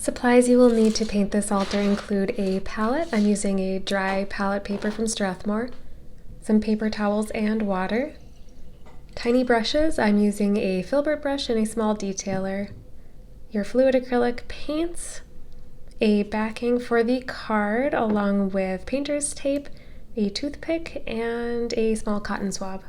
Supplies you will need to paint this altar include a palette. I'm using a dry palette paper from Strathmore, some paper towels and water. Tiny brushes, I'm using a filbert brush and a small detailer. Your fluid acrylic paints, a backing for the card along with painter's tape, a toothpick, and a small cotton swab.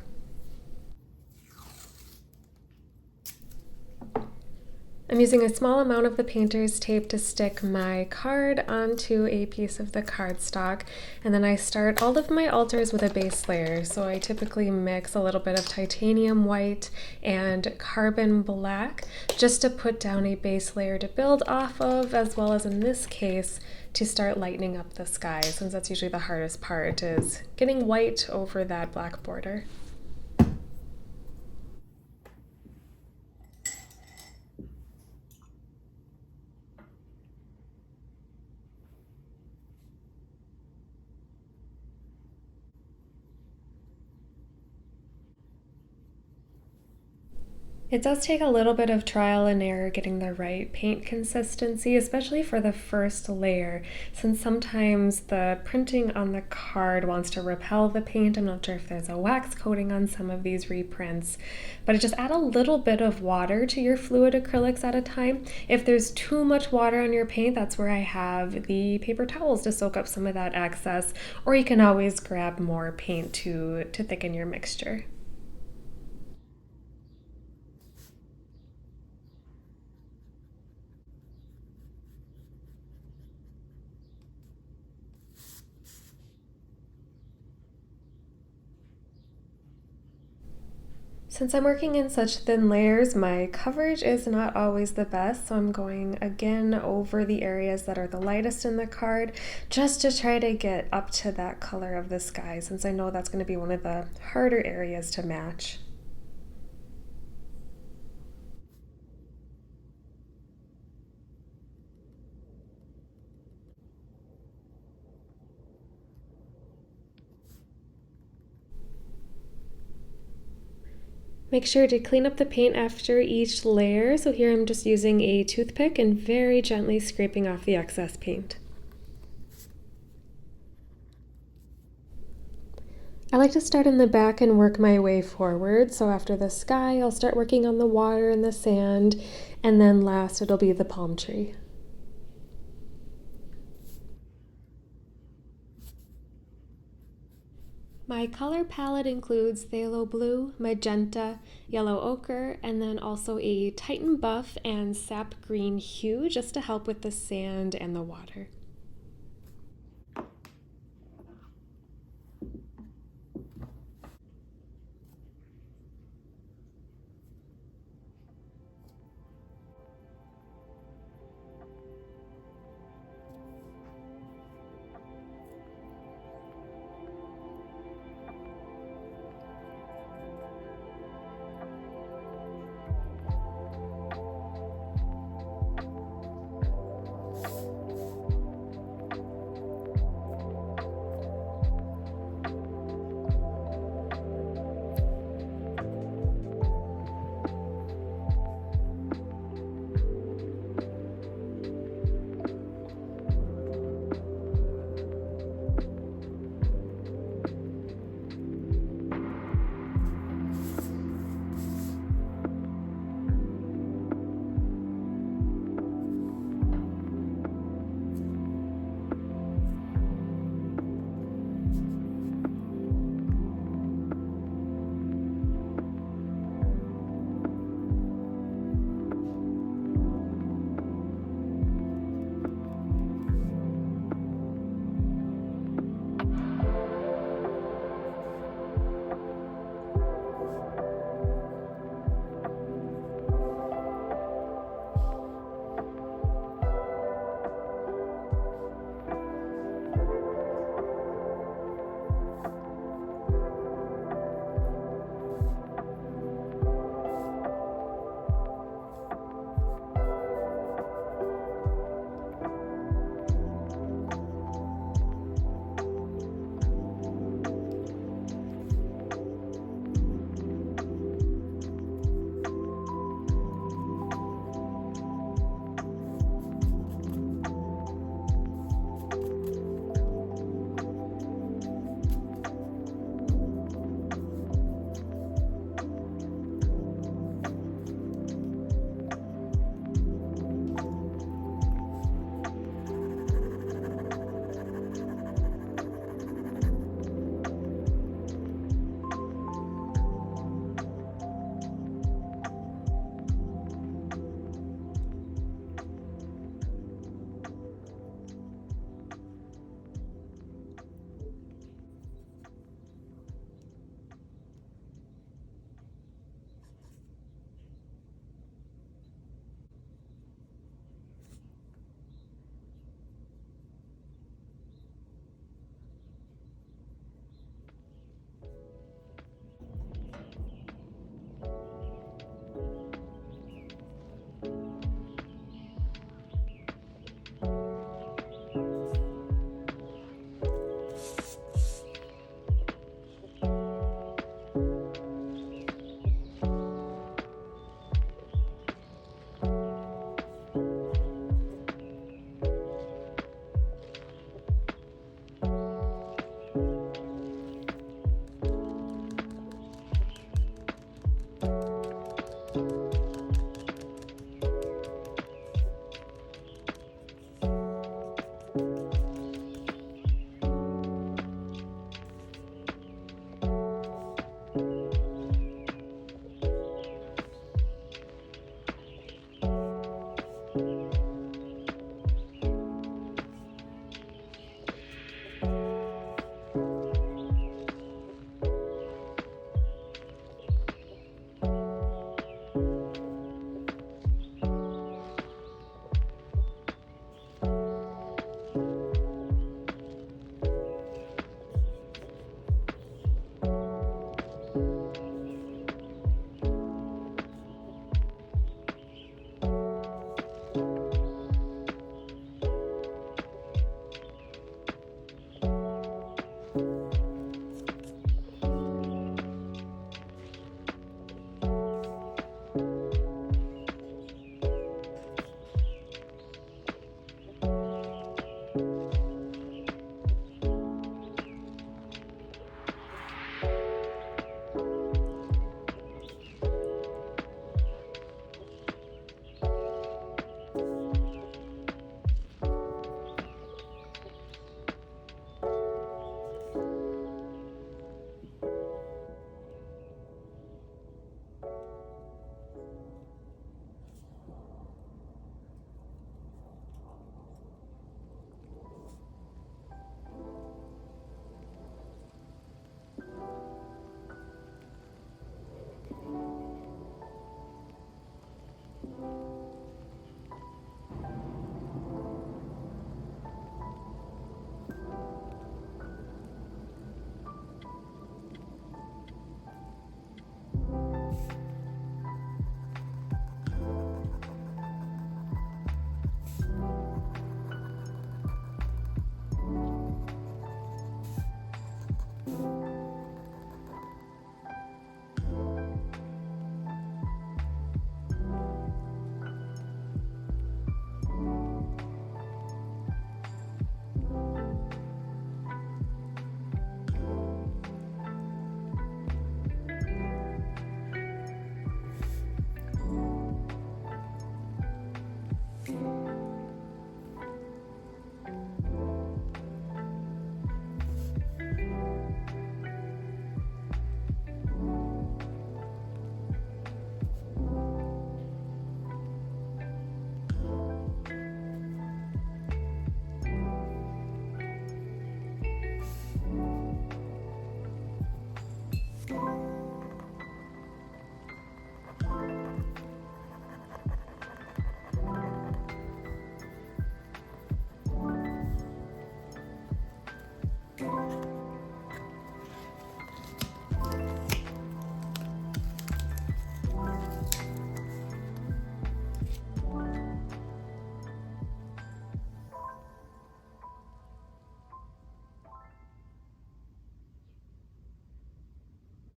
I'm using a small amount of the painter's tape to stick my card onto a piece of the cardstock, and then I start all of my altars with a base layer. So I typically mix a little bit of titanium white and carbon black just to put down a base layer to build off of, as well as in this case to start lightening up the sky, since that's usually the hardest part, is getting white over that black border. It does take a little bit of trial and error getting the right paint consistency, especially for the first layer, since sometimes the printing on the card wants to repel the paint. I'm not sure if there's a wax coating on some of these reprints, but just add a little bit of water to your fluid acrylics at a time. If there's too much water on your paint, that's where I have the paper towels to soak up some of that excess, or you can always grab more paint to thicken your mixture. Since I'm working in such thin layers, my coverage is not always the best, so I'm going again over the areas that are the lightest in the card just to try to get up to that color of the sky, since I know that's going to be one of the harder areas to match. Make sure to clean up the paint after each layer. So here I'm just using a toothpick and very gently scraping off the excess paint. I like to start in the back and work my way forward. So after the sky, I'll start working on the water and the sand, and then last it'll be the palm tree. My color palette includes phthalo blue, magenta, yellow ochre, and then also a Titan buff and sap green hue just to help with the sand and the water.